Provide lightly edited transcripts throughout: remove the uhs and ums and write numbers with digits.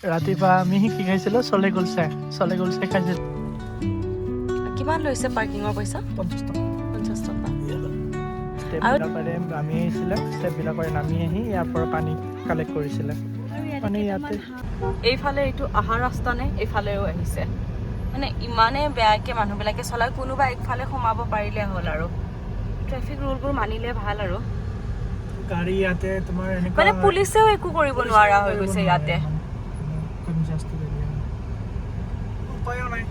ৰাতিপুৱা আমি কি খাইছিলোঁ চলে কুলচা খাইছিলোঁ। কিমান লৈছে পাৰ্কিঙৰ পইচা? 50 টকা। 50 টকা। ষ্টেপবিলাকৰে নামি আহিছিলে, ষ্টেপবিলাকৰে নামি আহি ইয়াৰ পৰা পানী কালেক্ট কৰিছিলে। মানে ইয়াতে এইফালে এইটো অহা ৰাস্তা নে এইফালেও আহিছে, মানে ইমানে বেয়াকে মানুহবিলাকে চলায়। কোনোবা একফালে সোমাব পাৰিলে হ'ল আৰু ট্ৰেফিক ৰুলবোৰ মানিলে ভাল আৰু গাড়ী ইয়াতে তোমাৰ এনেকুৱা মানে পুলিচেও একো কৰিব নোৱাৰা হৈ গৈছে ইয়াতে। উপায়ো নাই।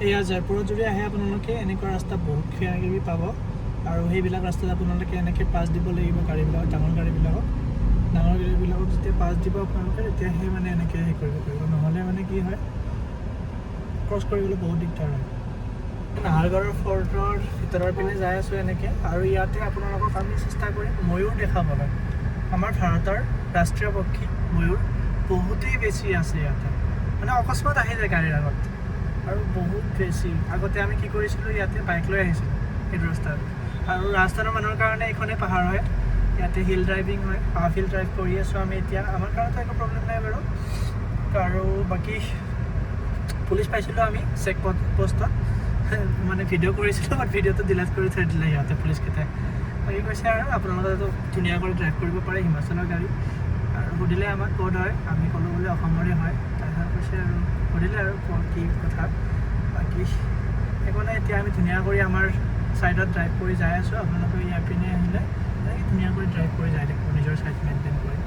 এয়া জয়পুৰত যদি আহে আপোনালোকে এনেকুৱা ৰাস্তা বহুত কিবাকিবি পাব, আৰু সেইবিলাক ৰাস্তাত আপোনালোকে এনেকৈ পাছ দিব লাগিব গাড়ীবিলাকক, ডাঙৰ গাড়ীবিলাকক যেতিয়া পাছ দিব আপোনালোকে তেতিয়াহে মানে এনেকৈ হেৰি কৰিব পাৰিব, নহ'লে মানে কি হয় ক্ৰছ কৰিবলৈ বহুত দিগদাৰ হয়। নাহাৰগড়ৰ ফৰ্টৰ ভিতৰৰ পিনে যাই আছোঁ এনেকৈ, আৰু ইয়াতে আপোনালোকক আমি চেষ্টা কৰিম ময়ূৰ দেখাবলৈ। আমাৰ ভাৰতৰ ৰাষ্ট্ৰীয় পক্ষী ময়ূৰ বহুতেই বেছি আছে ইয়াতে, মানে অকস্মাত আহি যায় গাড়ীৰ আগত, আৰু বহুত বেছি। আগতে আমি কি কৰিছিলোঁ, ইয়াতে বাইক লৈ আহিছিলোঁ সেইটো ৰাস্তাত, আৰু ৰাজস্থানৰ মানুহৰ কাৰণে এইখনেই পাহাৰ হয়, ইয়াতে হিল ড্ৰাইভিং হয়, হাফ হিল ড্ৰাইভ কৰি আছোঁ আমি এতিয়া। আমাৰ কাৰণেতো একো প্ৰব্লেম নাই বাৰু। আৰু বাকী পুলিচ পাইছিলোঁ আমি চেক পষ্টত, মানে ভিডিঅ' কৰিছিলোঁ, বাট ভিডিঅ'টো ডিলিট কৰি থৈ দিলে সিহঁতে পুলিচকেইটাই। বাকী কৈছে আৰু আপোনালোকেতো ধুনীয়া কৰি ড্ৰাইভ কৰিব পাৰে হিমাচলৰ গাড়ী, আৰু সুধিলে আমাক ক'ত হয়, আমি ক'লোঁ বোলে অসমৰে হয়। তাৰপিছত কৈছে আৰু সুধিলে আৰু কি কথা। বাকী একো নাই, এতিয়া আমি ধুনীয়া কৰি আমাৰ ছাইডত ড্ৰাইভ কৰি যাই আছোঁ। আপোনালোকে ইয়াৰ পিনে আহিলে ধুনীয়া কৰি ড্ৰাইভ কৰি যাই থাকিব নিজৰ ছাইড মেইনটেইন কৰি।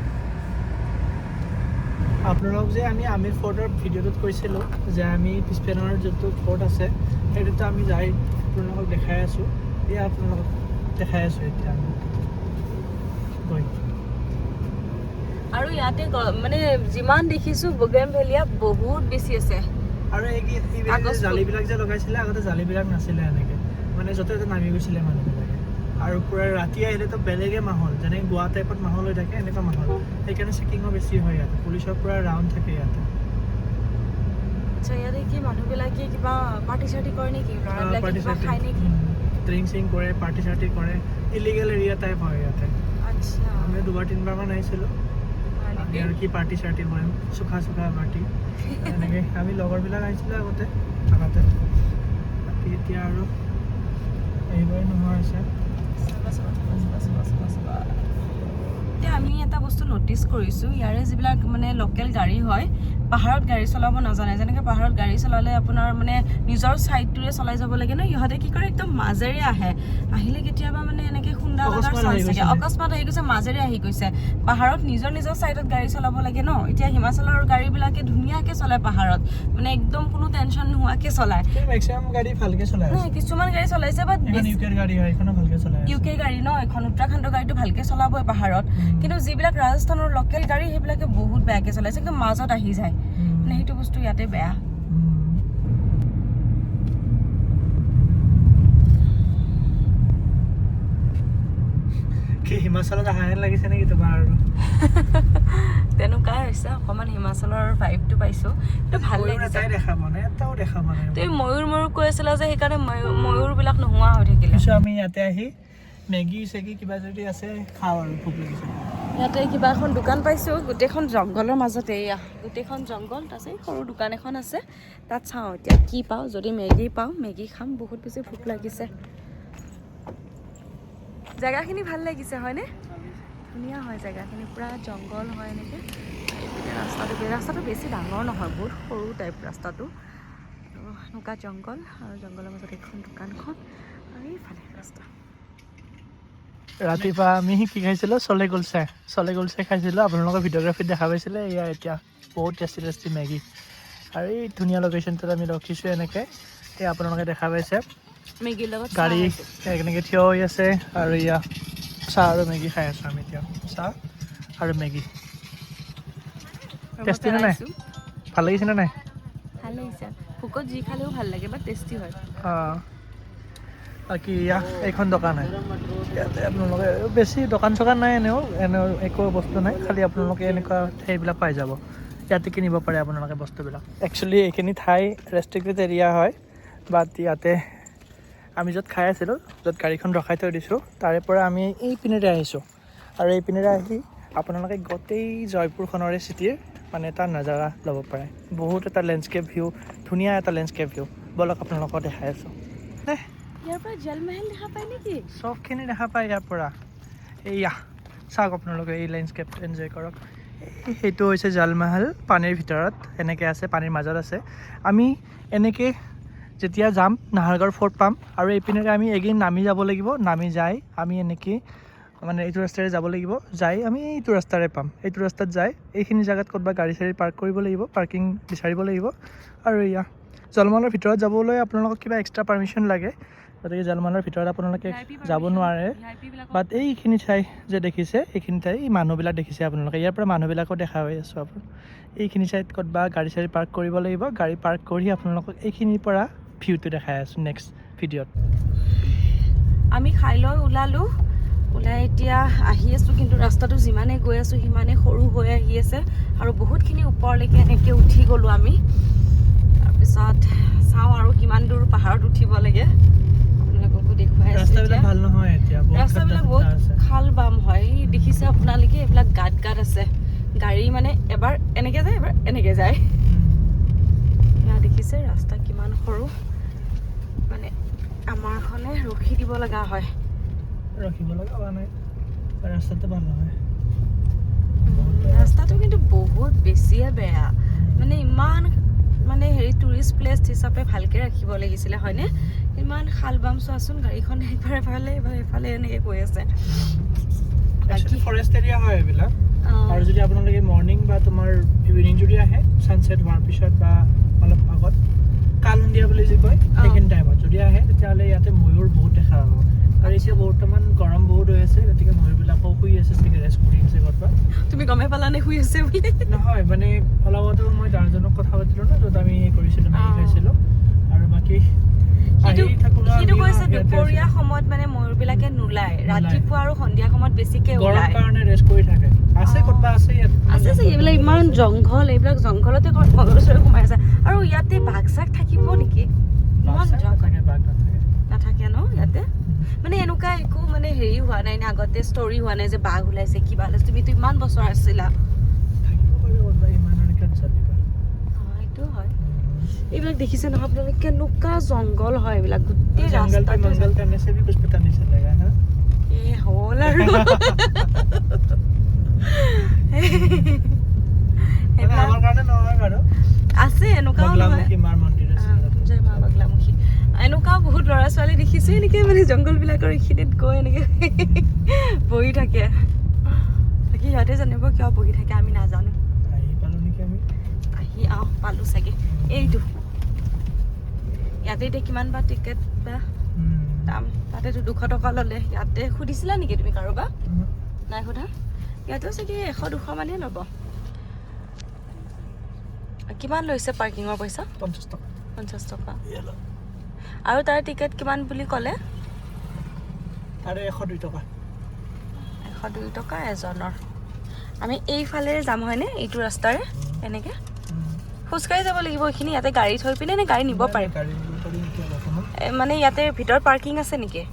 আপোনালোক যে আমি আমিৰ ফৰ্টৰ ভিডিঅ'টোত কৈছিলোঁ যে আমি পিছপেনৰ যোনটো ফৰ্ট আছে সেইটোতো আমি যাই আপোনালোকক দেখাই আছোঁ। এয়া আপোনালোকক দেখাই আছোঁ এতিয়া আমি গৈ। আৰু ইয়াতে মানে যিমান দেখিছোঁ বগেনভেলিয়া বহুত বেছি আছে। আৰু এইবিলাক জালিবিলাক যে লগাইছিলে আগতে, জালিবিলাক নাছিলে এনেকৈ, মানে য'তে ত'তে নামি গৈছিলে মানুহবিলাকে। আৰু পূৰা ৰাতি আহিলেতো বেলেগে মাহল, যেনেকৈ গোৱা টাইপত মাহল হৈ থাকে এনেকুৱা মাহল। সেইকাৰণে চেকিঙো বেছি হয় ইয়াতে, পুলিচৰ পূৰা ৰাউণ্ড থাকে ইয়াতে। আচ্ছা, ইয়াতে কি মানুহবিলাকে কিবা পাৰ্টি চাৰ্টি কৰে নেকি? ল'ৰাবিলাকে কিবা খায় নেকি? ড্ৰিংক চিং কৰে, পাৰ্টি চাৰ্টি কৰে, ইলিগেল এৰিয়া টাইপ হয় ইয়াতে। আচ্ছা, আমি 2-3বাৰমান আহিছিলোঁ। আমি আৰু কি পাৰ্টি চাৰ্টি কৰিম, চুখা পাৰ্টি এনেকৈ আমি লগৰবিলাক আহিছিলোঁ আগতে থাকোঁতে। বাকী এতিয়া আৰু আহিবই নোহোৱা হৈছে। এতিয়া আমি এটা বস্তু ন'টিচ কৰিছোঁ, ইয়াৰে যিবিলাক মানে লোকেল গাড়ী হয়, পাহাৰত গাড়ী চলাব নাজানে। যেনেকৈ পাহাৰত গাড়ী চলালে আপোনাৰ মানে নিজৰ ছাইডটোৰে চলাই যাব লাগে ন, ইহঁতে কি কৰে একদম মাজেৰে আহিলে কেতিয়াবা মানে এনেকৈ খুন্দা লগাৰ চান্স থাকে। অকস্মাত আহি গৈছে, মাজেৰে আহি গৈছে। পাহাৰত নিজৰ ছাইডত গাড়ী চলাব লাগে ন। এতিয়া হিমাচলৰ গাড়ীবিলাকে ধুনীয়াকৈ চলায় পাহাৰত, মানে একদম কোনো টেনশ্যন নোহোৱাকৈ চলায়। মেক্সিমাম গাড়ী ভালকৈ চলাই আছে। কিছুমান গাড়ী চলাইছে, বাট ইউকেৰ গাড়ী হয়, এইখনো ভালকৈ চলাই আছে। ইউকে গাড়ী ন, এখন উত্তৰাখণ্ডৰ গাড়ীটো ভালকৈ চলাবই পাহাৰত, কিন্তু যিবিলাক ৰাজস্থানৰ লোকেল গাড়ী সেইবিলাকে বহুত বেয়াকৈ চলাইছে, একদম মাজত আহি যায়। মানে সেইটো বস্তু ইয়াতে বেয়া। কি হিমাচলত আহা হেন লাগিছে নেকি তোমাৰ? আৰু তেনেকুৱাই হৈছে, অকণমান হিমাচলৰ ভাইবটো পাইছোঁ। এইটো ভাল লাগিছে। দেখা পোৱা নাই, এটাও দেখা পোৱা নাই। তুমি ময়ূৰ কৈ আছিলা যে, সেইকাৰণে ময়ূৰবিলাক নোহোৱা হৈ থাকিলে। আমি ইয়াতে আহি মেগী চেগি কিবা যদি আছে খাওঁ আৰু ভোক লাগিছে। ইয়াতে কিবা এখন দোকান পাইছোঁ, গোটেইখন জংঘলৰ মাজতে। এয়া গোটেইখন জংঘল, তাৰপিছত সৰু দোকান এখন আছে, তাত চাওঁ এতিয়া কি পাওঁ। যদি মেগী পাওঁ, মেগী খাম, বহুত বেছি ভোক লাগিছে। জেগাখিনি ভাল লাগিছে হয়নে? ধুনীয়া হয় জেগাখিনি, পূৰা জংঘল হয় এনেকৈ। ৰাস্তাটো বেছি ডাঙৰ নহয়, বহুত সৰু টাইপ ৰাস্তাটো। এনেকুৱা জংঘল, আৰু জংঘলৰ মাজত এখন দোকানখন, আৰু এইফালে ৰাস্তা। ৰাতিপুৱা আমি কি খাইছিলোঁ, চলে কুলচা খাইছিলোঁ। আপোনালোকৰ ভিডিঅ'গ্ৰাফীত দেখা পাইছিলে। এয়া এতিয়া বহুত টেষ্টি মেগী, আৰু এই ধুনীয়া লোকেশ্যনটোত আমি ৰখিছোঁ এনেকৈ। এই আপোনালোকে দেখা পাইছে মেগীৰ লগত গাড়ী এনেকৈ থিয় হৈ আছে, আৰু এয়া চাহ আৰু মেগী খাই আছোঁ আমি এতিয়া। চাহ আৰু মেগী টেষ্টি নে নাই? ভাল লাগিছেনে নাই? ভাল লাগিছে। ভোকত যি খালেও ভাল লাগে, বাট টেষ্টি হয়। বাকী এইখন দোকান হয় ইয়াতে। আপোনালোকে বেছি দোকান চোকান নাই, এনেও একো বস্তু নাই, খালি আপোনালোকে এনেকুৱা সেইবিলাক পাই যাব। ইয়াতে কিনিব পাৰে আপোনালোকে বস্তুবিলাক। একচুৱেলি এইখিনি ঠাই ৰেষ্ট্ৰিক্টেড এৰিয়া হয়, বাট ইয়াতে আমি য'ত খাই আছিলোঁ, য'ত গাড়ীখন ৰখাই থৈ দিছোঁ, তাৰে পৰা আমি এই পিনেৰে আহিছোঁ। আৰু এই পিনেৰে আহি আপোনালোকে গোটেই জয়পুৰখনৰে চিটিৰ মানে এটা নাজাৰা ল'ব পাৰে। বহুত এটা লেণ্ডস্কেপ ভিউ, ধুনীয়া এটা লেণ্ডস্কেপ ভিউ। ব'লক আপোনালোকক দেখাই আছোঁ। ইয়াৰ পৰা জলমহল দেখা পায় নেকি? চবখিনি দেখা পায় ইয়াৰ পৰা। এইয়া চাওক আপোনালোকে, এই লেণ্ডস্কেপটো এনজয় কৰক। সেইটো হৈছে জলমহল, পানীৰ ভিতৰত এনেকৈ আছে, পানীৰ মাজত আছে। আমি এনেকৈ যেতিয়া যাম নাহাৰগড় ফ'ৰ্ট পাম, আৰু এইপিনেৰে আমি এগেইন নামি যাব লাগিব। নামি যাই আমি এনেকৈ মানে এইটো ৰাস্তাৰে যাব লাগিব, যাই আমি এইটো ৰাস্তাৰে পাম। এইটো ৰাস্তাত যাই এইখিনি জেগাত ক'ৰবাত গাড়ী চাড়ী পাৰ্ক কৰিব লাগিব, পাৰ্কিং বিচাৰিব লাগিব। আৰু এয়া জলমহলৰ ভিতৰত যাবলৈ আপোনালোকক কিবা এক্সট্ৰা পাৰ্মিশ্যন লাগে, গতিকে জলমহলৰ ভিতৰত আপোনালোকে যাব নোৱাৰে। বাট এইখিনি ঠাই যে দেখিছে, এইখিনি ঠাই এই মানুহবিলাক দেখিছে আপোনালোকে, ইয়াৰ পৰা মানুহবিলাকো দেখা হৈ আছোঁ আপোনাৰ। এইখিনি ঠাইত ক'ৰবাত গাড়ী চাড়ী পাৰ্ক কৰিব লাগিব। গাড়ী পাৰ্ক কৰি আপোনালোকক এইখিনিৰ পৰা ভিউটো দেখাই আছোঁ নেক্সট ভিডিঅ'ত। আমি খাই লৈ ওলাই এতিয়া আহি আছোঁ, কিন্তু ৰাস্তাটো যিমানে গৈ আছোঁ সিমানে সৰু হৈ আহি আছে, আৰু বহুতখিনি ওপৰলৈকে এনেকৈ উঠি গ'লোঁ আমি। তাৰপিছত চাওঁ আৰু কিমান দূৰ পাহাৰত উঠিব লাগে, আপোনালোককো দেখুৱাই আছোঁ। ৰাস্তাবিলাক ভাল নহয় এতিয়া, ৰাস্তাবিলাক বহুত খাল বাম হয়। দেখিছে আপোনালোকে, এইবিলাক গাঁত আছে। গাড়ী মানে এবাৰ এনেকৈ যায়, এবাৰ এনেকৈ যায়। এয়া দেখিছে ৰাস্তা কিমান সৰু, মানে আমাৰখনে ৰখি দিব লগা হয়। ৰখিব লগা হোৱা নাই, ৰাস্তাটো ভাল নহয়। ৰাস্তাটো কিন্তু বহুত বেছিয়ে বেয়া, মানে ইমান মানে টুৰিষ্ট প্লেচ হিচাপে ভালকৈ ৰাখিব লাগিছিলে, হয়নে? ইমান খাল বাম চোৱাচোন, গাড়ীখন এবাৰ এফালে এবাৰ এফালে এনেকৈ গৈ আছে। ফৰেষ্ট এৰিয়া হয় এইবিলাক। আৰু যদি আপোনালোকে মৰ্ণিং বা তোমাৰ ইভিনিং যদি আহে, ছানছেট হোৱাৰ পিছত বা অলপ আগত, কালুন্দিয়া বুলি যি কয়, সেইখিনি টাইমত যদি আহে, তেতিয়াহ'লে ইয়াতে ময়ূৰ বহুত দেখা পাব। আৰু এতিয়া বৰ্তমান গৰম বহুত হৈ আছে, গতিকে ময়ূৰবিলাকো শুই আছে, চাগে ৰেষ্ট কৰি আছে ক'ৰবাত। তুমি গমেই পালানে শুই আছে বুলি? নহয়, মানে অলপতো মই দাৰ্জনক কথা পাতিলোঁ ন, য'ত আমি কৰিছিলোঁ, মেগী খাইছিলোঁ। আৰু বাকী সিটো কৈছে দুপৰীয়া সময়ত মানে ময়ূৰবিলাকে নোলায়, ৰাতিপুৱা আৰু সন্ধিয়া সময়ত বেছিকে ওলায়। কাৰণে ৰেষ্ট কৰি থাকে। আছে ক'ৰবাত আছে ইয়াত। আছে চাগে, এইবিলাক ইমান জংঘল, এইবিলাক জংঘলতে ময়ূৰ চয়ূৰ সোমাই আছে। আৰু ইয়াতে বাঘ চাঘ থাকিব নেকি? ইমান জংঘল নাথাকে ন ইয়াতে? মানে এনেকুৱা একো মানে হেৰি হোৱা নাই নে, আগতে ষ্টৰি হোৱা নাই যে বাঘ ওলাইছে কিবা ওলাইছে? তুমিতো ইমান বছৰ আছিলা। এইটো হয়। এইবিলাক দেখিছে নহয় আপোনালোকে, কেনেকুৱা জংঘল হয় এইবিলাক, গোটেই ৰাস্তাটো হ'ল আৰু আছে এনেকুৱাও নহয়। জয় মা বাগলামুখী। এনেকুৱাও বহুত ল'ৰা ছোৱালী দেখিছো এনেকে মানে জংঘলবিলাকৰ এইখিনিত গৈ এনেকে বহি থাকে। বাকী সিহঁতে জানিব কিয় বহি থাকে, আমি নাজানো। আহি পালো চাগে। এইটো ইয়াতে এতিয়া কিমান বা টিকেট বা দাম? তাতেতো 200 টকা ল'লে। ইয়াতে সুধিছিলা নেকি তুমি কাৰোবাক? নাই সোধা? ইয়াতেও চাগে 100-200 মানেই ল'ব। কিমান লৈছে পাৰ্কিঙৰ পইচা? 50 টকা। 50 টকা। আৰু তাৰ টিকেট কিমান বুলি ক'লে? আৰু 102 টকা। 102 টকা এজনৰ। আমি এইফালে যাম হয়নে? এইটো ৰাস্তাৰে এনেকৈ খোজকাঢ়ি যাব লাগিব এইখিনি। ইয়াতে গাড়ী থৈ পিনে নে গাড়ী নিব পাৰিম? মানে ইয়াতে ভিতৰত পাৰ্কিং আছে নেকি?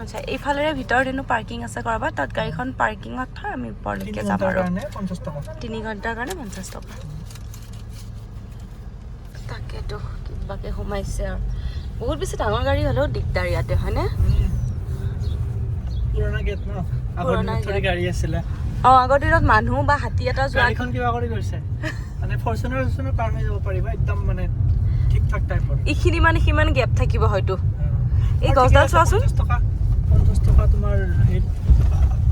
আচ্ছা, এইফালেৰে ভিতৰত এনো পাৰ্কিং আছে ক'ৰবাত, তাত গাড়ীখন পাৰ্কিঙত থৈ আমি ওপৰলৈকে যাম। আৰু 3 ঘণ্টাৰ কাৰণে 50 টকা। তাকেতো কিবাকে সোমাইছে আৰু বহুত বেছি ডাঙৰ গাড়ী হ'লেও দিগদাৰ ইয়াতে, হয়নে? পুৰণা গেট ন, আগৰ গাড়ী আছিলে। আগৰ দিনত মানুহ বা হাতী এটা যোৱা গাড়ীখন কিবা কৰি গৈছে, মানে ফৰচুনাৰ পাৰ হৈ যাব পাৰিবা একদম, মানে ঠিক ঠাক টাইপৰ। এইখিনি মানে সিমান গেপ থাকিব হয়তো। এই গছডাল চোৱাচোন। 50 টকা তোমাৰ।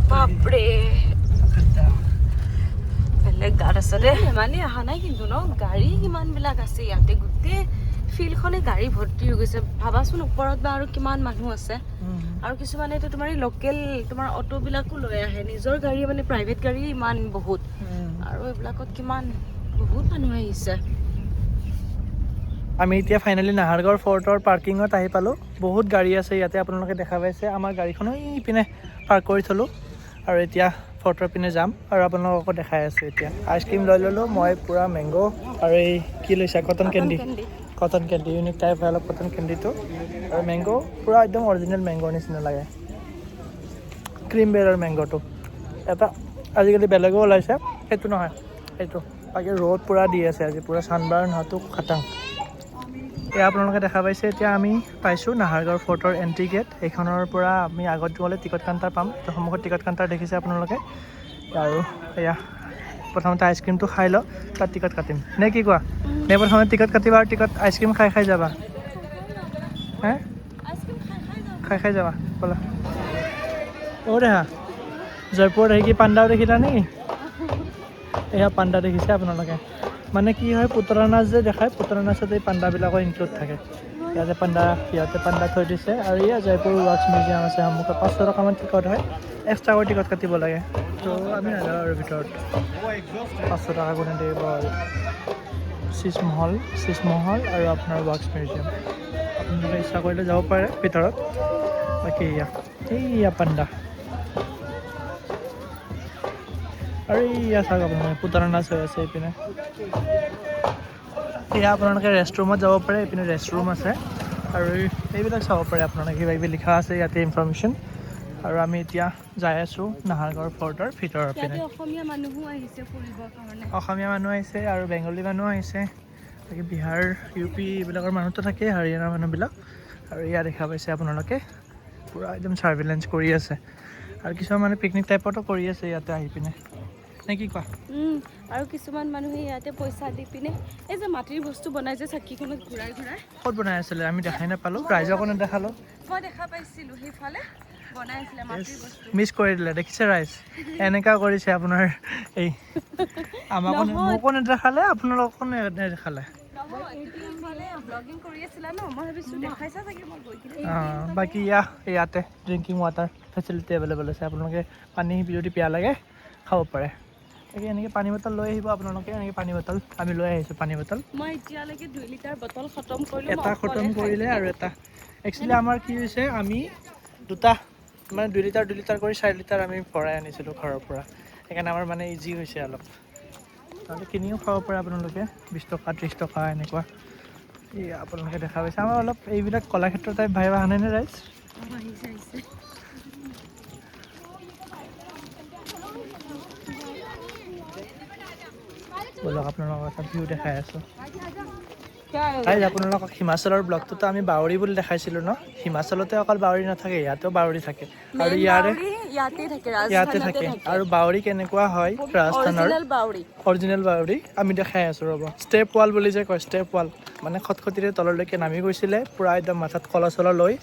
বাপৰে, বেলেগ গাত আছে দেই। ধেমালি অহা নাই কিন্তু ন, গাড়ী কিমানবিলাক আছে ইয়াতে। গোটেই ফিল্ডখনে গাড়ী ভৰ্তি হৈ গৈছে। ভাবাচোন ওপৰত বা আৰু কিমান মানুহ আছে। আৰু কিছুমানেতো তোমাৰ লোকেল তোমাৰ অটোবিলাকো লৈ আহে, নিজৰ গাড়ী মানে প্ৰাইভেট গাড়ী ইমান বহুত। আৰু এইবিলাকত কিমান বহুত মানুহ আহিছে। আমি এতিয়া ফাইনেলি নাহাৰগড় ফৰ্টৰ পাৰ্কিঙত আহি পালোঁ। বহুত গাড়ী আছে ইয়াতে, আপোনালোকে দেখা পাইছে। আমাৰ গাড়ীখনো ইপিনে পাৰ্ক কৰি থ'লোঁ, আৰু এতিয়া ফৰ্টৰ পিনে যাম। আৰু আপোনালোককো দেখাই আছোঁ। এতিয়া আইচক্ৰীম লৈ ল'লোঁ মই, পূৰা মেংগ'। আৰু এই কি লৈছা? Cotton candy. Cotton candy unique type হয় অলপ কটন কেণ্ডিটো আৰু মেংগ' পূৰা একদম অৰিজিনেল মেংগ'ৰ নিচিনা লাগে ক্ৰীম বেৰৰ মেংগ'টো এটা আজিকালি বেলেগো ওলাইছে সেইটো নহয় সেইটো বাকী ৰ'দ পূৰা দি আছে আজি পূৰা ছানবাৰ্ণ হোৱাটো খাটাং এয়া আপোনালোকে দেখা পাইছে এতিয়া আমি পাইছোঁ নাহাৰগড় ফৰ্টৰ এণ্ট্ৰি গেট এইখনৰ পৰা আমি আগত গ'লে টিকট কাউণ্টাৰ পাম তো সন্মুখত টিকট কাউণ্টাৰ দেখিছে আপোনালোকে আৰু এয়া প্ৰথমতে আইচক্ৰীমটো খাই লওঁ তাত টিকট কাটিম নে কি কোৱা নে প্ৰথমতে টিকট কাটিবা আৰু টিকট আইচক্ৰীম খাই যাবা হে খাই যাবা ব'লা অ' দেহা জয়পুৰত আহি কি পাণ্ডাও দেখিলা নেকি এয়া পাণ্ডা দেখিছে আপোনালোকে মানে কি হয় পুতলা নাচ যে দেখায় পুতলা নাচত এই পাণ্ডাবিলাকৰ ইনক্লুড থাকে ইয়াতে পাণ্ডা থৈ দিছে আৰু ইয়াত জয়পুৰ ৱাক্স মিউজিয়াম আছে সন্মুখত 500 টকামান টিকট হয় এক্সট্ৰাকৈ টিকট কাটিব লাগে তো আমি নাযাওঁ আৰু ভিতৰত 500 টকা কোনে দিব আৰু চিজমহল আৰু আপোনাৰ ৱাক্স মিউজিয়াম আপোনালোকে ইচ্ছা কৰিলে যাব পাৰে ভিতৰত বাকী এইয়া পাণ্ডা আৰু এয়া চাওক আপোনালোকে পুতলা নাচ হৈ আছে এইপিনে এয়া আপোনালোকে ৰেষ্টৰুমত যাব পাৰে এইপিনে ৰেষ্টৰুম আছে আৰু এইবিলাক চাব পাৰে আপোনালোকে কিবা কিবি লিখা আছে ইয়াতে ইনফৰ্মেশ্যন আৰু আমি এতিয়া যাই আছোঁ নাহাৰগড় ফৰ্টৰ ভিতৰৰ পিনে অসমীয়া মানুহো আহিছে ফুৰিবৰ কাৰণে অসমীয়া মানুহ আহিছে আৰু বেংগলী মানুহ আহিছে বাকী বিহাৰ ইউ পি এইবিলাকৰ মানুহতো থাকেই হাৰিয়ানাৰ মানুহবিলাক আৰু ইয়াত দেখা পাইছে আপোনালোকে পূৰা একদম ছাৰ্ভেইলেঞ্চ কৰি আছে আৰু কিছুমান মানুহ পিকনিক টাইপতো কৰি আছে ইয়াতে আহি পিনে নে কি কোৱা আৰু কিছুমান মানুহে ইয়াতে পইচা দি পিনে এই যে মাটিৰ বস্তু বনাই যে চাকিখনত ঘূৰাই ক'ত বনাই আছিলে আমি দেখাই নাপালোঁ ৰাইজকো নেদেখালোঁ মই দেখা পাইছিলোঁ সেইফালে বনাই আছিলে মাটিৰ বস্তু মিছ কৰি দিলে দেখিছে ৰাইজ এনেকুৱা কৰিছে আপোনাৰ এই আমাকো মোকো নেদেখালে আপোনালোককো নেদেখালে বাকী ইয়াতে ড্ৰিংকিং ৱাটাৰ ফেচিলিটি এভেইলেবল আছে আপোনালোকে পানী যদি পিয়াহ লাগে খাব পাৰে তাকে এনেকৈ পানী বটল লৈ আহিব আপোনালোকে এনেকৈ পানী বটল আমি লৈ আহিছোঁ পানী বটল মই এতিয়ালৈকে 2 লিটাৰ বটল খতম কৰিলোঁ এটা খতম কৰিলে আৰু এটা একচুৱেলি আমাৰ কি হৈছে আমি দুটা মানে 2 লিটাৰ কৰি 4 লিটাৰ আমি ভৰাই আনিছিলোঁ ঘৰৰ পৰা সেইকাৰণে আমাৰ মানে ইজি হৈছে অলপ তাহলে কিনিও খাব পাৰে আপোনালোকে 20 টকা 30 টকা এনেকুৱা এই আপোনালোকে দেখা পাইছে আমাৰ অলপ এইবিলাক কলাক্ষেত্ৰ টাইপ ভাইব আনে নে ৰাইজ বলক আপোনালোকক এটা ভিউ দেখাই আছোঁ ৰাইজ আপোনালোকক হিমাচলৰ ব্লগটোতো আমি বাউৰী বুলি দেখাইছিলোঁ ন হিমাচলতে অকল বাউৰী নাথাকে ইয়াতেও বাউৰী থাকে আৰু ইয়াতে থাকে আৰু বাউৰী কেনেকুৱা হয় ৰাজস্থানৰ অৰিজিনেল বাউৰী আমি দেখাই আছোঁ ৰ'ব ষ্টেপ ৱাল বুলি যে কয় ষ্টেপ ৱাল মানে খটখটিৰে তললৈকে নামি গৈছিলে পূৰা একদম মাথাত কলহ চলহ লৈ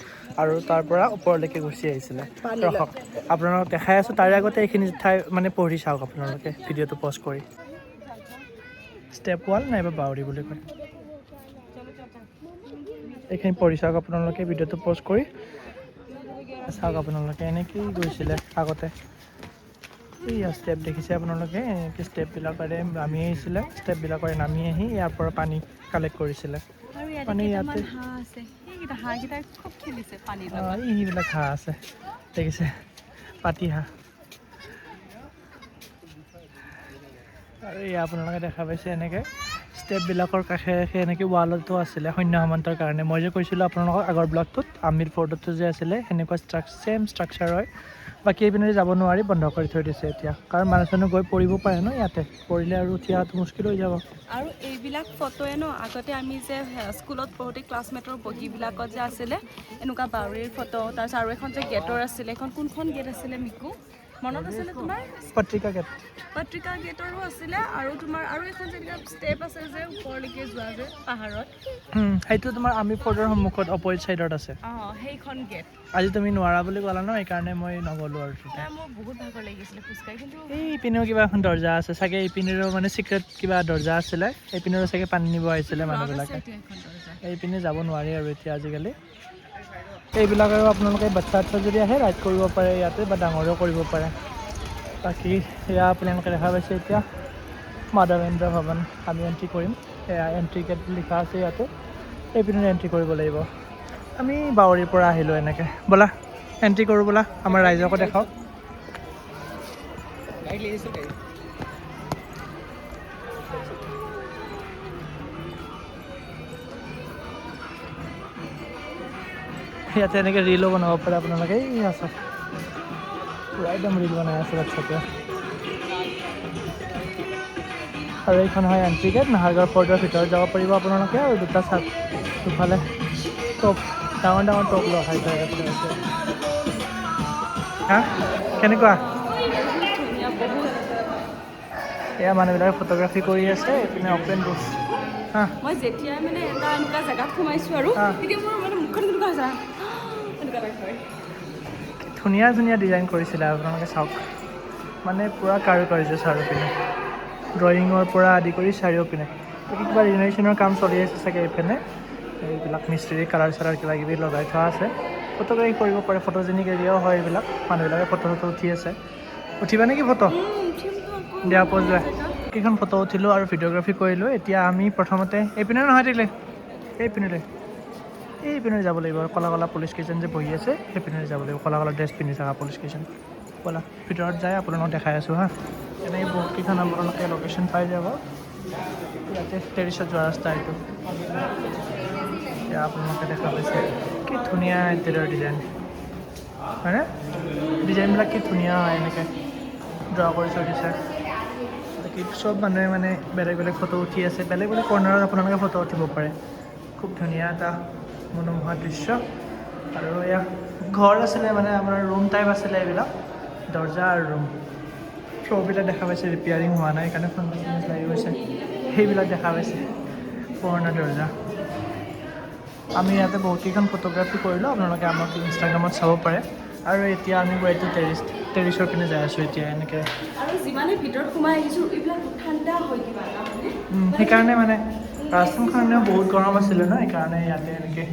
আৰু তাৰ পৰা ওপৰলৈকে গুচি আহিছিলে ৰখক আপোনালোকক দেখাই আছোঁ তাৰে আগতে এইখিনি ঠাই মানে পঢ়ি চাওক আপোনালোকে ভিডিঅ'টো পজ কৰি ষ্টেপ ৱাল নাইবা বাউৰী বুলি কয় এইখিনি পঢ়ি চাওক আপোনালোকে ভিডিঅ'টো প'ষ্ট কৰি চাওক আপোনালোকে এনেকেই গৈছিলে আগতে এই ষ্টেপ দেখিছে আপোনালোকে এনেকৈ ষ্টেপবিলাকেৰে নামি আহিছিলে ষ্টেপবিলাকেৰে নামি আহি ইয়াৰ পৰা পানী কালেক্ট কৰিছিলে পানী ইয়াতে এইবিলাক হাঁহ আছে দেখিছে পাতি হাঁহ আৰু এয়া আপোনালোকে দেখা পাইছে এনেকৈ ষ্টেপবিলাকৰ কাষে কাষে এনেকৈ ৱালতো আছিলে সৈন্য সামন্তৰ কাৰণে মই যে কৈছিলোঁ আপোনালোকক আগৰ ব্লগটোত আমিৰ ফৰ্টতো যে আছিলে সেনেকুৱা ছেম ষ্ট্ৰাকচাৰ হয় বাকী এইপিনে যাব নোৱাৰি বন্ধ কৰি থৈ দিছে এতিয়া কাৰণ মানুহ চানুহ গৈ পৰিব পাৰে ন ইয়াতে পৰিলে আৰু উঠি অহাটো মুস্কিল হৈ যাব আৰু এইবিলাক ফটোৱে ন আগতে আমি যে স্কুলত পঢ়োঁতে ক্লাছমেটৰ বহীবিলাকত যে আছিলে এনেকুৱা বাউৰীৰ ফটো তাৰপিছত আৰু এখন যে গেটৰ আছিলে এখন কোনখন গেট আছিলে মিকু মনত আছিলে তোমাৰ পত্ৰিকা গেটৰো আছিলে আৰু তোমাৰ আৰু এখন যেনেকুৱা ষ্টেপ আছে যে ওপৰলৈকে যোৱা যে পাহাৰত সেইটো তোমাৰ আমি ফৰ্টৰ সন্মুখত অপজিট চাইডত আছে সেইখন গেট আজি তুমি নোৱাৰা বুলি ক'লা ন সেইকাৰণে মই নগ'লোঁ আৰু মোৰ বহুত ভাগৰ লাগিছিলে খোজকাঢ়ি কিন্তু এইপিনেও কিবা এখন দৰ্জা আছে চাগে এইপিনেৰো মানে চিক্ৰেট কিবা দৰ্জা আছিলে এইপিনেৰো চাগে পানী নিব আহিছিলে মানুহবিলাকে এইপিনে যাব নোৱাৰি আৰু এতিয়া আজিকালি এইবিলাক আৰু আপোনালোকে বাচ্ছা যদি আহে ৰাইড কৰিব পাৰে ইয়াতে বা ডাঙৰেও কৰিব পাৰে বাকী এয়া আপোনালোকে দেখা পাইছে এতিয়া মাধৱেন্দ্ৰ ভৱন আমি এণ্ট্ৰি কৰিম এয়া এণ্ট্ৰি গেট লিখা আছে ইয়াতে এইপিনে এণ্ট্ৰি কৰিব লাগিব আমি বাউৰীৰ পৰা আহিলোঁ এনেকৈ ব'লা এণ্ট্ৰি কৰোঁ ব'লা আমাৰ ৰাইজকো দেখাওক ইয়াতে এনেকৈ ৰিলো বনাব পাৰে আপোনালোকে। এই আছে পূৰা একদম ৰিল বনাই আছে বাচ্ছাটোৱে। আৰু এইখন হয় এণ্ট্ৰি গেট, নাহৰগড় ফৰ্টৰ ভিতৰত যাব পাৰিব আপোনালোকে। আৰু দুটা চাপ দুফালে টপ ডাঙৰ ডাঙৰ টপ লগাই থৈ আছে। হা কেনেকুৱা? এয়া মানুহবিলাকে ফটোগ্ৰাফী কৰি আছে। এইপিনে অপেন বুক। হা মই যেতিয়াই মানে এটা এনেকুৱা জেগাত সোমাইছোঁ আৰু তেতিয়া মোৰ মানে মুখখন কেনেকুৱা হৈছে এনেকুৱা টাইপ হয়। ধুনীয়া ধুনীয়া ডিজাইন কৰিছিলে আপোনালোকে চাওক, মানে পূৰা কাৰুকাৰ্য চাৰিওপিনে, ড্ৰয়িঙৰ পৰা আদি কৰি চাৰিওপিনে। কিবা ৰিনোভেশ্যনৰ কাম চলি আছে চাগে এইপিনে। এইবিলাক মিস্ত্ৰী কালাৰ চালাৰ কিবা কিবি লগাই থোৱা আছে। ফটোগ্ৰাফী কৰিব পাৰে, ফটোজেনিক এৰিয়াও হয় এইবিলাক। মানুহবিলাকে ফটো চটো উঠি আছে। উঠিবা নেকি ফটো? দিয়া প'জ লোৱা। কেইখন ফটো উঠিলোঁ আৰু ভিডিঅ'গ্ৰাফী কৰিলোঁ। এতিয়া আমি প্ৰথমতে এইপিনে নহয় দিলে এইপিনে যাব লাগিব। আৰু কলা কলা পুলিচ কেইজন যে বহি আছে সেইপিনে যাব লাগিব। কলা কলা ড্ৰেছ পিন্ধি থকা পুলিচ কেইজন। ব'লা ভিতৰত যায় আপোনালোকক দেখাই আছোঁ হা। এনেকৈ বহুতকেইখন আপোনালোকে লোকেশ্যন পাই যাব। ইয়াতে টেৰিছত যোৱা ৰাস্তা এইটো। এতিয়া আপোনালোকে দেখা পাইছে কি ধুনীয়া ইণ্টেৰিয়ৰ ডিজাইন হয়নে? ডিজাইনবিলাক কি ধুনীয়া হয়, এনেকৈ ড্ৰ কৰি থৈ দিছে। বাকী চব মানুহে মানে বেলেগ বেলেগ ফটো উঠি আছে। বেলেগ বেলেগ কৰ্ণাৰত আপোনালোকে ফটো উঠিব পাৰে। খুব ধুনীয়া এটা মনোমোহা দৃশ্য। আৰু এয়া ঘৰ আছিলে, মানে আপোনাৰ ৰুম টাইপ আছিলে এইবিলাক, দৰ্জা আৰু ৰুম। ফ্ল'ৰবিলাক দেখা পাইছে ৰিপেয়াৰিং হোৱা নাই, সেইকাৰণে ফাংচন লাগি গৈছে। সেইবিলাক দেখা পাইছে পুৰণা দৰ্জা। আমি ইয়াতে বহুতকেইখন ফটোগ্ৰাফী কৰিলোঁ, আপোনালোকে আমাক ইনষ্টাগ্ৰামত চাব পাৰে। আৰু এতিয়া আমি গৈ এইটো টেৰিছৰ পিনে যাই আছোঁ এতিয়া এনেকৈ। আৰু যিমানে ভিতৰত সোমাই আহিছোঁ এইবিলাক ঠাণ্ডা হয় কিবা এটা মানে। সেইকাৰণে মানে ৰাস্তাখন বহুত গৰম আছিলে ন, সেইকাৰণে ইয়াতে এনেকৈ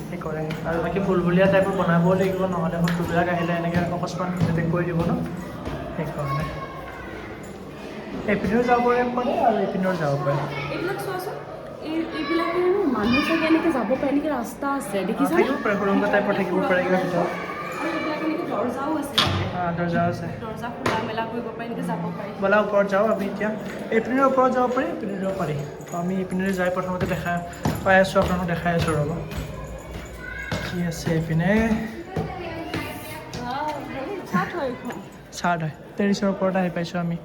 সেই কৰে। আৰু বাকী ভুলভুলীয়া টাইপৰ বনাবও লাগিব, নহ'লে ফটোবিলাক আহিলে এনেকৈ অকস্মাত ডিটেক্ট কৰি দিব ন, সেইকাৰণে। এইপিনেও যাব পাৰে আৰু এইপিনেও যাব পাৰে। এইবিলাক চোৱাচোন, এইবিলাকে মানুহ চাগে এনেকৈ যাব পাৰে, এনেকৈ ৰাস্তা আছে দেখিছা? থাকিব পাৰে, সুৰংগ টাইপৰ থাকিব পাৰে কিবা ভিতৰত। আৰু এইবিলাক এনেকৈ দৰ্জাও আছে, দৰ্জা আছে, দৰ্জা খোলা মেলা কৰিব পাৰে, এনেকৈ যাব পাৰি। ব'লা ওপৰত যাওঁ আমি এতিয়া। এইপিনেৰ ওপৰত যাব পাৰি, এইপিনে যাব পাৰি। তো আমি এইপিনে যাই প্ৰথমতে দেখা পাই আছোঁ, আপোনালোকক দেখাই আছোঁ ৰ'ব কি আছে এইপিনে। চাৰ্ট হয়, টেৰিছৰ ওপৰত আহি পাইছোঁ আমি।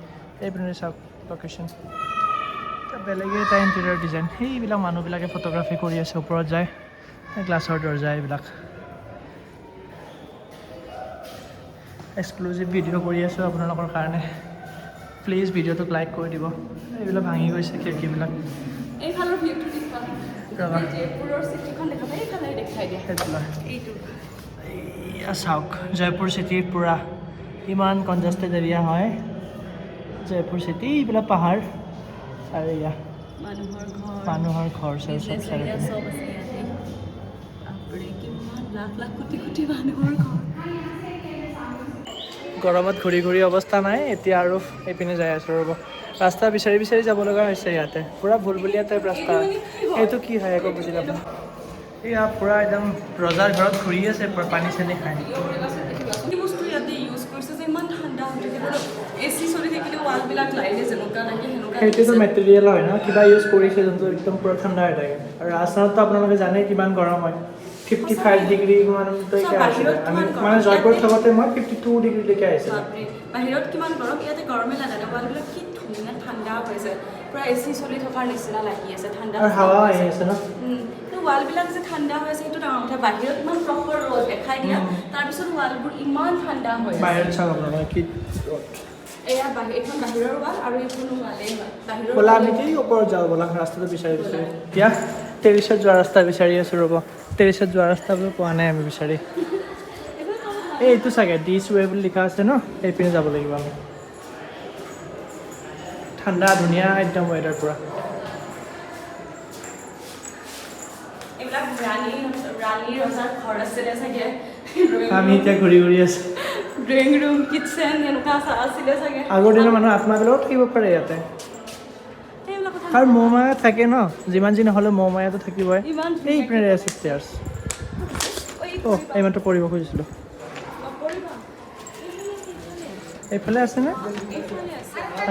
এইপিনে চাওক লোকেশ্যন, বেলেগে এটা ইণ্টেৰিয়ৰ ডিজাইন। সেইবিলাক মানুহবিলাকে ফটোগ্ৰাফী কৰি আছে ওপৰত যায়, গ্লাছৰ দৰ্জা এইবিলাক। এক্সক্লুজিভ ভিডিঅ' কৰি আছোঁ আপোনালোকৰ কাৰণে। প্লিজ ভিডিঅ'টোক লাইক কৰি দিব। এইবিলাক ভাঙি গৈছে খিৰিকীবিলাক। এইফালৰ ভিউটো দেখুৱা, জয়পুৰৰ চিটিখন দেখা পাই, এইফালে দেখাই দিয়া এইটো। এয়া চাওক জয়পুৰ চিটি পূৰা ইমান কনজাষ্টেড এৰিয়া হয় জয়পুৰ চিটি। এইবিলাক পাহাৰ আৰু এয়া মানুহৰ ঘৰ চব চাৰিওপিনে। গৰমত ঘূৰি ঘূৰি অৱস্থা নাই এতিয়া, আৰু এইপিনে যাই আছোঁ ৰ'ব। ৰাস্তা বিচাৰি বিচাৰি যাব লগা হৈছে ইয়াতে, পূৰা ভুলভুলীয়া টাইপ ৰাস্তা। এইটো কি হয় একো বুজি নাপাওঁ। এয়া পূৰা একদম ৰজাৰ ঘৰত ঘূৰি আছে, পানী চানী খাই। কি বস্তু ইয়াতে ইউজ কৰিছে যে ইমান ঠাণ্ডা হৈ থাকিব, এচি চলি থাকিলে ৱালবিলাক লাইলে যেনেকুৱা লাগে সেনেকুৱা। সেইটোতো মেটেৰিয়েল হয় ন, কিবা ইউজ কৰিছে যোনটো একদম পূৰা ঠাণ্ডা হৈ থাকে। আৰু ৰাজস্থানততো আপোনালোকে জানেই কিমান গৰম হয়, 55 ডিগ্ৰী মানলৈকে আছিলে। আমি মানে জয়পুৰত থাকোঁতে মই 52 ডিগ্ৰীলৈকে আহিছিলোঁ। বাহিৰত কিমান গৰম, ইয়াতে গৰমে লাগা নাই। ৱালবিলাক কি ধুনীয়া ঠাণ্ডা হৈছে, পূৰা এচি চলি থকাৰ নিচিনা লাগি আছে, ঠাণ্ডা আৰু হাৱা আহি আছে ন। ৱালবিলাক যে ঠাণ্ডা হৈ আছে সেইটো ডাঙৰ কথা। বাহিৰত ইমান প্ৰখৰ ৰ'দ দেখাই দিয়া, তাৰপিছত ৱালবোৰ ইমান ঠাণ্ডা হৈ আছে। বাহিৰত চাওক আপোনালোকে কি ৰ'দ। এয়া এইখন বাহিৰৰ ৱাল আৰু এইখনো ৱালেই হয় বাহিৰৰ। ব'লা আমি কি ওপৰত যাওঁ, ব'লা ৰাস্তাটো বিচাৰি বিচাৰি। এতিয়া টেৰিছত যোৱা ৰাস্তা বিচাৰি আছোঁ ৰ'ব। টেৰিছত যোৱা ৰাস্তাবোৰ পোৱা নাই আমি বিচাৰি। এইটো চাগে ডিছ ৱে বুলি লিখা আছে ন, এইপিনে যাব লাগিব আমি। ঠাণ্ডা ধুনীয়া একদম ৱেডাৰ পূৰা। এইবিলাক ৰাণী ৰজাৰ ঘৰ আছিলে চাগে। আমি এতিয়া ঘূৰি ঘূৰি আছোঁ। ড্ৰয়িং ৰুম, কিটচেন এনেকুৱা আছিলে চাগে। আগৰ দিনৰ মানুহ আত্মাবিলাকো থাকিব পাৰে ইয়াতে। আৰু মৌমায়া থাকে ন, যিমান যি নহ'লেও মৌমায়াটো থাকিবই। এইপিনে আছে ষ্টেয়াৰ্ছ। এইমাত্ৰ পৰিব খুজিছিলোঁ। এইফালে আছেনে?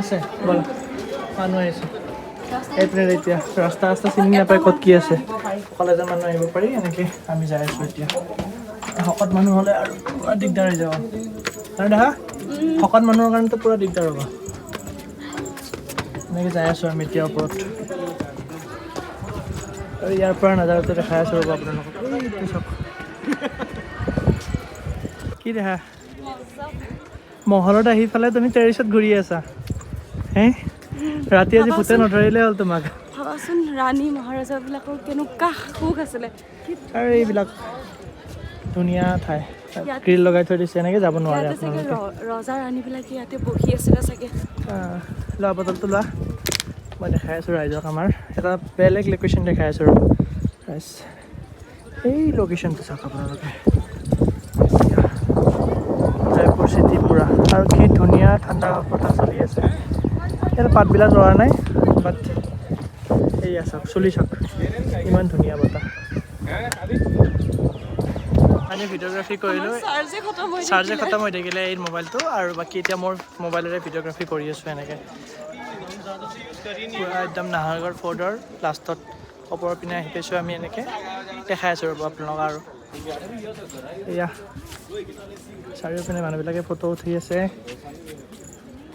আছে, ব'লা মানুহ আহিছে এইপিনে। এতিয়া ৰাস্তা চিনি নাপায় ক'ত কি আছে, কলেজৰ মানুহ আহিব পাৰি। এনেকৈ আমি যাই আছোঁ এতিয়া। শকত মানুহ হ'লে আৰু পুৰা দিগদাৰ হৈ যাব আৰু দেখা শকত মানুহৰ কাৰণেতো পুৰা দিগদাৰ হ'ব এনেকৈ যাই আছোঁ আমি এতিয়া ওপৰত আৰু ইয়াৰ পৰা নাজাৰতে দেখাই আছোঁ ৰ'ব আপোনালোকক চাওক কি দেখা মহলত আহি পেলাই তুমি টেৰিছত ঘূৰি আছা হে ৰাতি আজি ভূতে নধৰিলে হ'ল তোমাক ভাবাচোন ৰাণী মহাৰাজাবিলাকৰ কেনেকুৱা সুখ আছিলে আৰু এইবিলাক ধুনীয়া ঠাই গ্ৰিল লগাই থৈ দিছে এনেকৈ যাব নোৱাৰে ইয়াতে চাগে আপোনালোকে ৰজা ৰাণীবিলাকে ইয়াতে বহি আছিলে চাগে লোৱা বটলটো লোৱা মই দেখাই আছোঁ ৰাইজক আমাৰ এটা বেলেগ লোকেশ্যন দেখাই আছোঁ ৰ'ব ৰাইজ এই লোকেশ্যনটো চাওক আপোনালোকে জয়পুৰ চিটি পূৰা আৰু কি ধুনীয়া ঠাণ্ডা বতাহ চলি আছে ইয়াত পাতবিলাক লৰা নাই বাট এইয়া চাওক চলি চাওক ইমান ধুনীয়া বতাহ আমি ভিডিঅ'গ্ৰাফী কৰিলোঁ চাৰ্জে খতম হৈ থাকিলে এই মোবাইলটো আৰু বাকী এতিয়া মোৰ মোবাইলেৰে ভিডিঅ'গ্ৰাফী কৰি আছোঁ এনেকৈ পূৰা একদম নাহৰগড় ফৰ্টৰ লাষ্টত ওপৰৰ পিনে আহি পাইছোঁ আমি এনেকৈ দেখাই আছোঁ ৰ'ব আপোনালোক আৰু এয়া চাৰিওপিনে মানুহবিলাকে ফটো উঠি আছে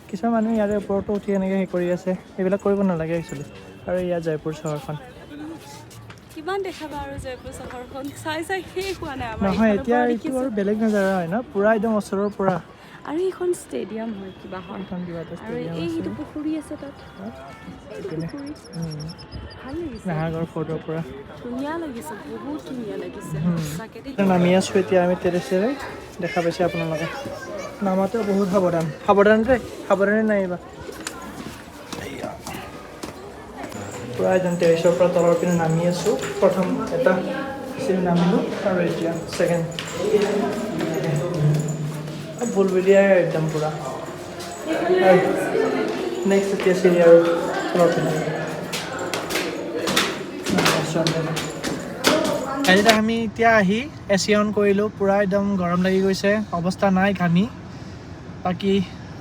কিছুমান মানুহে ইয়াৰে ওপৰতো উঠি এনেকৈ হেৰি কৰি আছে এইবিলাক কৰিব নালাগে একচুৱেলি আৰু ইয়াত জয়পুৰ চহৰখন কিমান দেখাবা আৰু জয়পুৰ চহৰখন চাই চাই শেষ হোৱা নাই আমাৰ নহয় এতিয়া এইটো আৰু বেলেগ নাজাৰা হয় ন পূৰা একদম ওচৰৰ পৰা আৰু এইখন ষ্টেডিয়াম হয় কিবা হয় এইখন কিবা এটা আৰু ষ্টেডিয়াম এই আছে সেইটো পুখুৰী আছে তাত এইটো পুখুৰী ভাল লাগিছে নাহৰগড় ফৰ্টৰ পৰা ধুনীয়া লাগিছে বহুত ধুনীয়া লাগিছে সঁচাকে দেই নামি আছোঁ এতিয়া আমি টেৰেছেৰে দেখা পাইছে আপোনালোকে নামাতেও বহুত সাৱধান দেই সাৱধানে নাহিবা পূৰা একদম টেৰেছৰ পৰা তলৰ পিনে নামি আছোঁ প্ৰথম এটা চিৰি নামিলোঁ আৰু এতিয়া ছেকেণ্ড বুলবুলিয়াই একদম পূৰা আৰু নেক্সট এতিয়া চিৰি আৰু তলৰ পিনে এতিয়া আমি এতিয়া আহি এচি অন কৰিলোঁ পূৰা একদম গৰম লাগি গৈছে অৱস্থা নাই ঘামি বাকী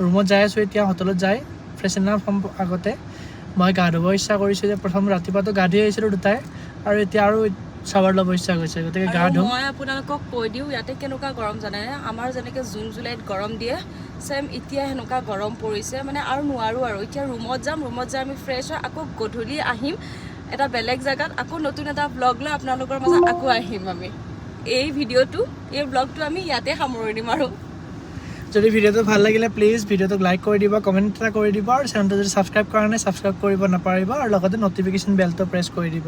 ৰুমত যাই আছোঁ এতিয়া হোটেলত যাই ফ্ৰেছনাৰ হ'ম আগতে মই গা ধুব ইচ্ছা কৰিছোঁ যে প্ৰথম ৰাতিপুৱাতো গা ধুই আহিছিলোঁ দুটাই আৰু এতিয়া আৰু চাৱাৰ ল'ব ইচ্ছা গৈছে গতিকে গা ধুম মই আপোনালোকক কৈ দিওঁ ইয়াতে কেনেকুৱা গৰম জানে আমাৰ যেনেকৈ জুন জুলাইত গৰম দিয়ে ছেম এতিয়া সেনেকুৱা গৰম পৰিছে মানে আৰু নোৱাৰোঁ আৰু এতিয়া ৰুমত যাই আমি ফ্ৰেছ হৈ আকৌ গধূলি আহিম এটা বেলেগ জেগাত আকৌ নতুন এটা ব্লগ লৈ আপোনালোকৰ মাজত আকৌ আহিম আমি এই ব্লগটো আমি ইয়াতে সামৰি দিম আৰু যদি ভিডিঅ'টো ভাল লাগিলে প্লিজ ভিডিঅ'টোক লাইক কৰি দিব কমেণ্ট এটা কৰি দিব আৰু চেনেলটো যদি ছাবস্ক্ৰাইব কৰা নাই ছাবস্ক্ৰাইব কৰিব নাপাৰিব আৰু লগতে ন'টিফিকেশ্যন বেলটো প্ৰেছ কৰি দিব